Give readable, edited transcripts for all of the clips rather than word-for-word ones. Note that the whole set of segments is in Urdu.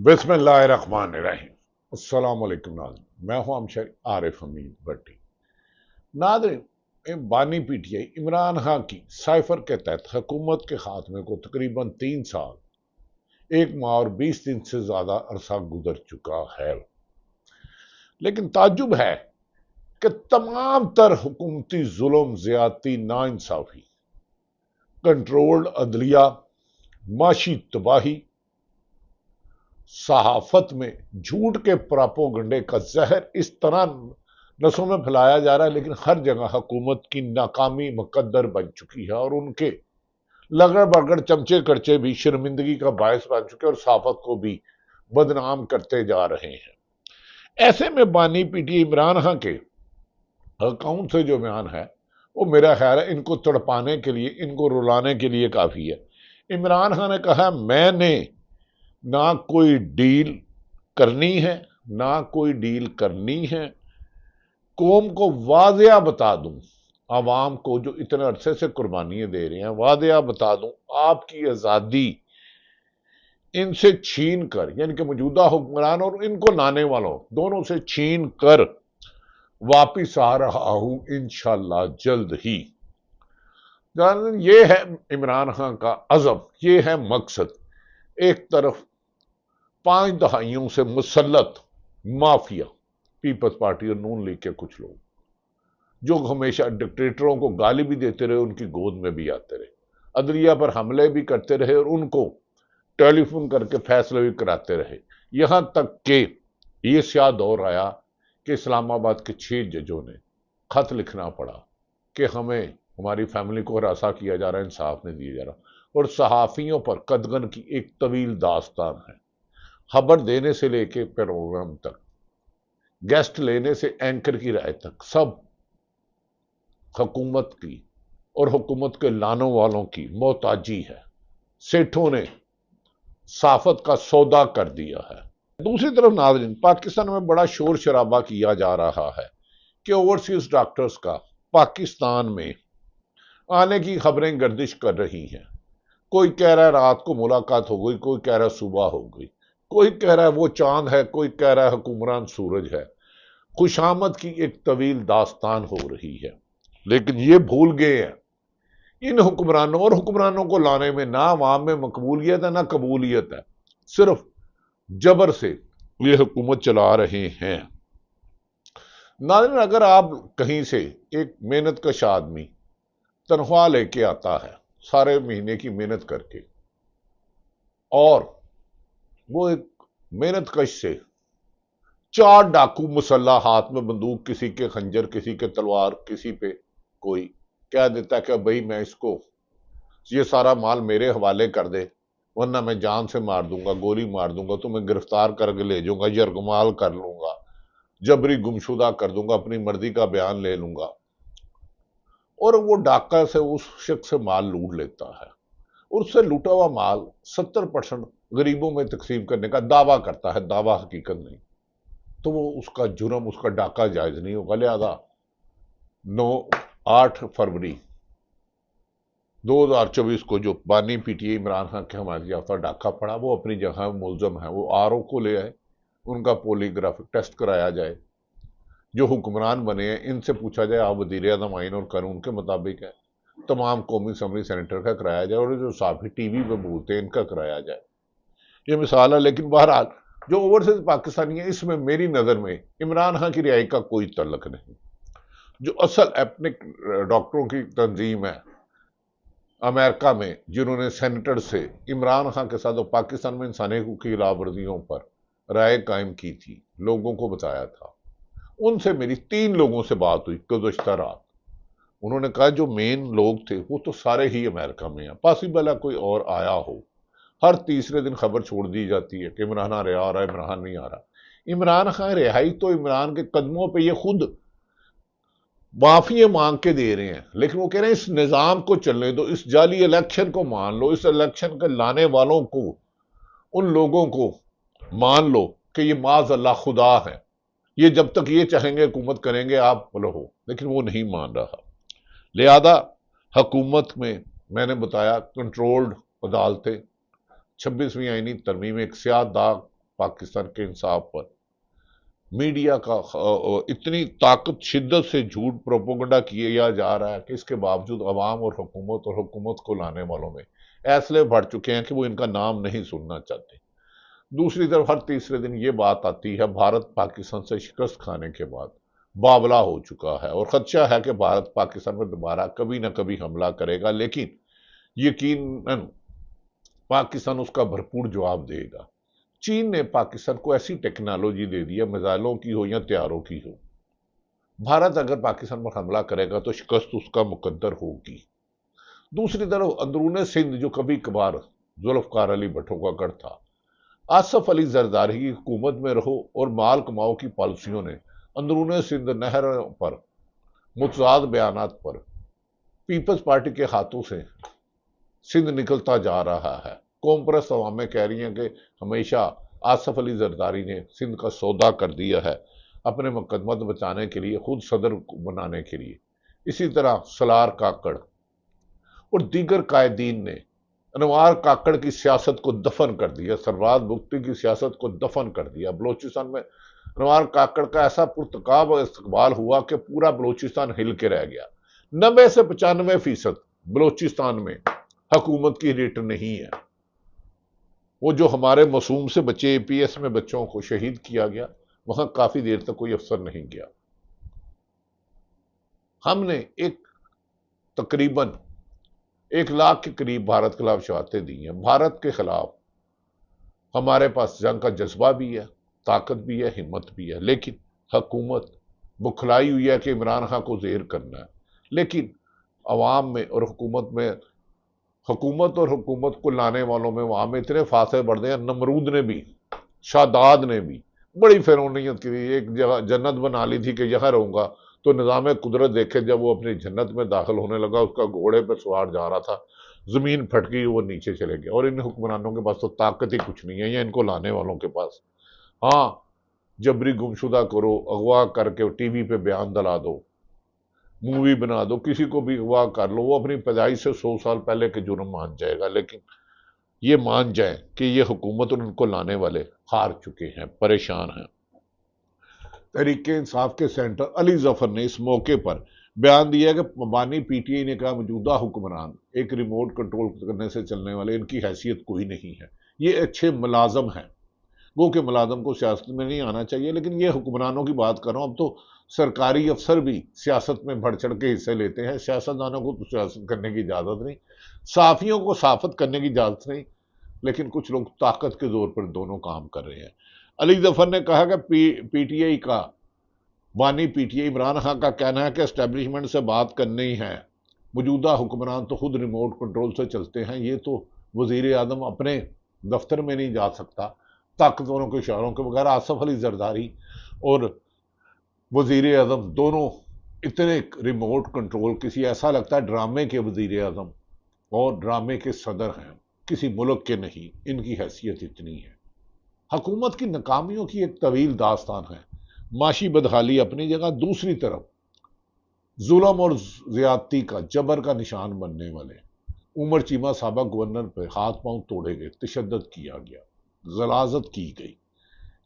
بسم اللہ الرحمن الرحیم۔ السلام علیکم ناظرین، میں ہوں ہمشہری عارف حمید بٹی۔ ناظرین، بانی P T I Imran Khan کی سائفر کے تحت حکومت کے خاتمے کو تقریباً 3 سال 1 ماہ اور 20 دن سے زیادہ عرصہ گزر چکا ہے، لیکن تعجب ہے کہ تمام تر حکومتی ظلم، زیادتی، ناانصافی، کنٹرولڈ عدلیہ، معاشی تباہی، صحافت میں جھوٹ کے پراپوگنڈے کا زہر اس طرح نسوں میں پھیلایا جا رہا ہے، لیکن ہر جگہ حکومت کی ناکامی مقدر بن چکی ہے اور ان کے لگڑ بگڑ چمچے کرچے بھی شرمندگی کا باعث بن چکے اور صحافت کو بھی بدنام کرتے جا رہے ہیں۔ ایسے میں بانی پی ٹی عمران خان کے اکاؤنٹ سے جو بیان ہے وہ میرا خیال ہے ان کو تڑپانے کے لیے، ان کو رلانے کے لیے کافی ہے۔ عمران خان نے کہا میں نے نہ کوئی ڈیل کرنی ہے، نہ کوئی ڈیل کرنی ہے، قوم کو واضح بتا دوں، عوام کو جو اتنے عرصے سے قربانیاں دے رہے ہیں، واضح بتا دوں آپ کی آزادی ان سے چھین کر، یعنی کہ موجودہ حکمران اور ان کو لانے والوں دونوں سے چھین کر واپس آ رہا ہوں انشاءاللہ جلد ہی۔ یہ ہے عمران خان کا عزم، یہ ہے مقصد۔ ایک طرف 5 دہائیوں سے مسلط مافیا، پیپلز پارٹی اور نون لیگ کے کچھ لوگ جو ہمیشہ ڈکٹیٹروں کو گالی بھی دیتے رہے، ان کی گود میں بھی آتے رہے، عدلیہ پر حملے بھی کرتے رہے اور ان کو ٹیلی فون کر کے فیصلے بھی کراتے رہے، یہاں تک کہ یہ سیاہ دور آیا کہ اسلام آباد کے 6 ججوں نے خط لکھنا پڑا کہ ہمیں ہماری فیملی کو ہراساں کیا جا رہا ہے، انصاف نہیں دیا جا رہا، اور صحافیوں پر قدغن کی ایک طویل داستان ہے۔ خبر دینے سے لے کے پروگرام تک، گیسٹ لینے سے اینکر کی رائے تک، سب حکومت کی اور حکومت کے لانوں والوں کی محتاجی ہے۔ سیٹھوں نے صحافت کا سودا کر دیا ہے۔ دوسری طرف ناظرین، پاکستان میں بڑا شور شرابہ کیا جا رہا ہے کہ اوورسیز ڈاکٹرز کا پاکستان میں آنے کی خبریں گردش کر رہی ہیں۔ کوئی کہہ رہا ہے رات کو ملاقات ہو گئی، کوئی کہہ رہا ہے صبح ہو گئی، کوئی کہہ رہا ہے وہ چاند ہے، کوئی کہہ رہا ہے حکمران سورج ہے۔ خوشامد کی ایک طویل داستان ہو رہی ہے، لیکن یہ بھول گئے ہیں ان حکمرانوں اور حکمرانوں کو لانے میں نہ عوام میں مقبولیت ہے نہ قبولیت ہے، صرف جبر سے یہ حکومت چلا رہے ہیں۔ ناظرین، اگر آپ کہیں سے ایک محنت کش آدمی تنخواہ لے کے آتا ہے سارے مہینے کی محنت کر کے، اور وہ ایک محنت کش سے 4 ڈاکو مسلح، ہاتھ میں بندوق، کسی کے خنجر، کسی کے تلوار، کسی پہ کوئی کہہ دیتا ہے کہ بھئی میں اس کو یہ سارا مال میرے حوالے کر دے ورنہ میں جان سے مار دوں گا، گولی مار دوں گا، تو میں گرفتار کر کے لے جاؤں گا، یرغمال کر لوں گا، جبری گمشدہ کر دوں گا، اپنی مرضی کا بیان لے لوں گا، اور وہ ڈاکہ سے اس شخص سے مال لوٹ لیتا ہے، اور اس سے لوٹا ہوا مال 70% غریبوں میں تقسیم کرنے کا دعویٰ کرتا ہے، دعویٰ حقیقت نہیں، تو وہ اس کا جرم، اس کا ڈاکہ جائز نہیں ہوگا۔ لہذا 8 فروری 2024 کو جو بانی پی ٹی عمران خان کے حمایت یافتہ ڈاکہ پڑا، وہ اپنی جگہ ملزم ہے، وہ آر او کو لے آئے، ان کا پولیگرافک ٹیسٹ کرایا جائے، جو حکمران بنے ہیں ان سے پوچھا جائے آپ وزیر اعظم آئین اور قانون کے مطابق ہے، تمام قومی اسمبلی سینیٹر کا کرایا جائے، اور جو صحافی ٹی وی پہ بولتے ہیں ان کا کرایا جائے۔ یہ مثال ہے، لیکن بہرحال جو اوورسیز پاکستانی ہے، اس میں میری نظر میں عمران خان کی رہائی کا کوئی تعلق نہیں۔ جو اصل ایتھنک ڈاکٹروں کی تنظیم ہے امریکہ میں، جنہوں نے سینیٹر سے عمران خان کے ساتھ پاکستان میں انسانی حقوق کی خلاف ورزیوں پر رائے قائم کی تھی، لوگوں کو بتایا تھا، ان سے میری 3 لوگوں سے بات ہوئی گزشتہ رات۔ انہوں نے کہا جو مین لوگ تھے وہ تو سارے ہی امریکہ میں ہیں، پاسبل ہے کوئی اور آیا ہو، ہر تیسرے دن خبر چھوڑ دی جاتی ہے کہ عمران خان رہا رہا ہے، عمران خان نہیں آ رہا۔ عمران خان رہائی تو عمران کے قدموں پہ یہ خود معافی مانگ کے دے رہے ہیں، لیکن وہ کہہ رہے ہیں اس نظام کو چلنے دو، اس جعلی الیکشن کو مان لو، اس الیکشن کے لانے والوں کو، ان لوگوں کو مان لو کہ یہ معاذ اللہ خدا ہے، یہ جب تک یہ چاہیں گے حکومت کریں گے آپ رہو، لیکن وہ نہیں مان رہا۔ لہذا حکومت میں نے بتایا کنٹرولڈ عدالتیں، 26ویں آئینی ترمیم ایک سیاہ داغ پاکستان کے انصاف پر میڈیا کا اتنی طاقت شدت سے جھوٹ پروپیگنڈا کیا جا رہا ہے کہ اس کے باوجود عوام اور حکومت کو لانے والوں میں ایسے بڑھ چکے ہیں کہ وہ ان کا نام نہیں سننا چاہتے۔ دوسری طرف ہر تیسرے دن یہ بات آتی ہے بھارت پاکستان سے شکست کھانے کے بعد بابلا ہو چکا ہے اور خدشہ ہے کہ بھارت پاکستان میں دوبارہ کبھی نہ کبھی حملہ کرے گا، لیکن یقیناً پاکستان اس کا بھرپور جواب دے گا۔ چین نے پاکستان کو ایسی ٹیکنالوجی دے دی ہے، میزائلوں کی ہو یا طیاروں کی ہو، بھارت اگر پاکستان پر حملہ کرے گا تو شکست اس کا مقدر ہوگی۔ دوسری طرف اندرون سندھ جو کبھی کبھار ذوالفقار علی بھٹو کا گڑھ تھا، آصف علی زرداری کی حکومت میں رہو اور مال کماؤ کی پالیسیوں نے اندرون سندھ نہروں پر متضاد بیانات پر پیپلز پارٹی کے ہاتھوں سے سندھ نکلتا جا رہا ہے۔ قوم پرست عوامیں کہہ رہی ہیں کہ ہمیشہ آصف علی زرداری نے سندھ کا سودا کر دیا ہے اپنے مقدمات بچانے کے لیے، خود صدر بنانے کے لیے۔ اسی طرح سلار کاکڑ اور دیگر قائدین نے انوار کاکڑ کی سیاست کو دفن کر دیا، سرفراز بگٹی کی سیاست کو دفن کر دیا۔ بلوچستان میں انوار کاکڑ کا ایسا پرتقاب اور استقبال ہوا کہ پورا بلوچستان ہل کے رہ گیا۔ 90 سے 95% بلوچستان میں حکومت کی ریٹ نہیں ہے۔ وہ جو ہمارے معصوم سے بچے اے پی ایس میں بچوں کو شہید کیا گیا، وہاں کافی دیر تک کوئی افسر نہیں گیا۔ ہم نے تقریباً 1 لاکھ کے قریب بھارت کے خلاف شہادتیں دی ہیں۔ بھارت کے خلاف ہمارے پاس جنگ کا جذبہ بھی ہے، طاقت بھی ہے، ہمت بھی ہے، لیکن حکومت بکھلائی ہوئی ہے کہ عمران خان کو زیر کرنا ہے۔ لیکن عوام میں اور حکومت کو لانے والوں میں وہاں میں اتنے فاصلے بڑھ گئے ہیں۔ نمرود نے بھی، شاداد نے بھی بڑی فرعونیت کی، ایک جگہ جنت بنا لی تھی کہ یہاں رہوں گا، تو نظام قدرت دیکھے جب وہ اپنی جنت میں داخل ہونے لگا، اس کا گھوڑے پہ سوار جا رہا تھا، زمین پھٹ گئی، وہ نیچے چلے گیا۔ اور ان حکمرانوں کے پاس تو طاقت ہی کچھ نہیں ہے، یا ان کو لانے والوں کے پاس ہاں جبری گمشدہ کرو، اغوا کر کے ٹی وی پہ بیان دلا دو، مووی بنا دو، کسی کو بھی اغوا کر لو، وہ اپنی پیدائش سے 100 سال پہلے کے جرم مان جائے گا۔ لیکن یہ مان جائیں کہ یہ حکومت اور ان کو لانے والے ہار چکے ہیں، پریشان ہیں۔ تحریک انصاف کے سینٹر علی ظفر نے اس موقع پر بیان دیا کہ بانی پی ٹی آئی نے کہا موجودہ حکمران ایک ریموٹ کنٹرول کرنے سے چلنے والے، ان کی حیثیت کوئی نہیں ہے، یہ اچھے ملازم ہیں، گو کہ ملازم کو سیاست میں نہیں آنا چاہیے، لیکن یہ حکمرانوں کی بات کر رہا ہوں۔ اب تو سرکاری افسر بھی سیاست میں بڑھ چڑھ کے حصے لیتے ہیں، سیاستدانوں کو تو سیاست کرنے کی اجازت نہیں، صحافیوں کو صحافت کرنے کی اجازت نہیں، لیکن کچھ لوگ طاقت کے زور پر دونوں کام کر رہے ہیں۔ علی ظفر نے کہا کہ پی ٹی آئی کا بانی P T I Imran Khan کا کہنا ہے کہ اسٹیبلشمنٹ سے بات کرنی ہے، موجودہ حکمران تو خود ریموٹ کنٹرول سے چلتے ہیں، یہ تو وزیر اعظم اپنے دفتر میں نہیں جا سکتا طاقتوروں کے اشاروں کے بغیر۔ آصف علی زرداری اور وزیر اعظم دونوں اتنے ریموٹ کنٹرول، کسی ایسا لگتا ہے ڈرامے کے وزیر اعظم اور ڈرامے کے صدر ہیں، کسی ملک کے نہیں، ان کی حیثیت اتنی ہے۔ حکومت کی ناکامیوں کی ایک طویل داستان ہے، معاشی بدحالی اپنی جگہ، دوسری طرف ظلم اور زیادتی کا، جبر کا نشان بننے والے عمر چیمہ سابق گورنر پہ ہاتھ پاؤں توڑے گئے، تشدد کیا گیا، غلاظت کی گئی،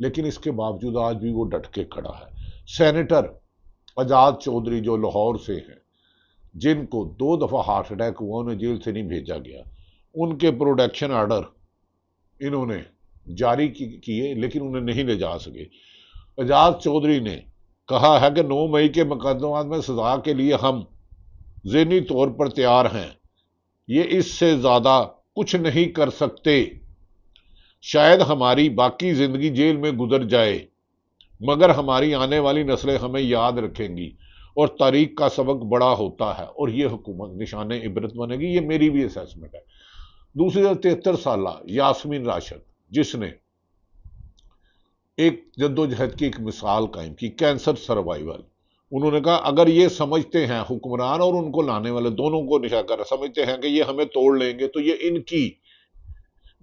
لیکن اس کے باوجود آج بھی وہ ڈٹ کے کھڑا ہے۔ سینیٹر اعجاز چودھری جو لاہور سے ہیں، جن کو 2 دفعہ ہارٹ اٹیک ہوا، انہیں جیل سے نہیں بھیجا گیا، ان کے پروڈکشن آرڈر انہوں نے جاری کیے لیکن انہیں نہیں لے جا سکے۔ اعجاز چودھری نے کہا ہے کہ 9 مئی کے مقدمات میں سزا کے لیے ہم ذہنی طور پر تیار ہیں، یہ اس سے زیادہ کچھ نہیں کر سکتے، شاید ہماری باقی زندگی جیل میں گزر جائے مگر ہماری آنے والی نسلیں ہمیں یاد رکھیں گی اور تاریخ کا سبق بڑا ہوتا ہے اور یہ حکومت نشان عبرت بنے گی۔ یہ میری بھی اسیسمنٹ ہے۔ دوسری طرف 73 سالہ یاسمین راشد، جس نے ایک جدوجہد کی ایک مثال قائم کی، کینسر سروائیول، انہوں نے کہا اگر یہ سمجھتے ہیں حکمران اور ان کو لانے والے دونوں کو نشا کر سمجھتے ہیں کہ یہ ہمیں توڑ لیں گے، تو یہ ان کی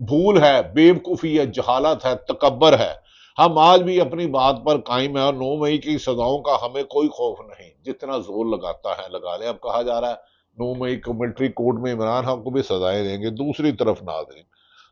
بھول ہے، بیوقوفی ہے، جہالت ہے، تکبر ہے۔ ہم آج بھی اپنی بات پر قائم ہیں اور 9 مئی کی سزاؤں کا ہمیں کوئی خوف نہیں، جتنا زور لگاتا ہے لگا لے۔ اب کہا جا رہا ہے 9 مئی کو ملٹری کوڈ میں عمران خان کو بھی سزائیں دیں گے۔ دوسری طرف ناظرین،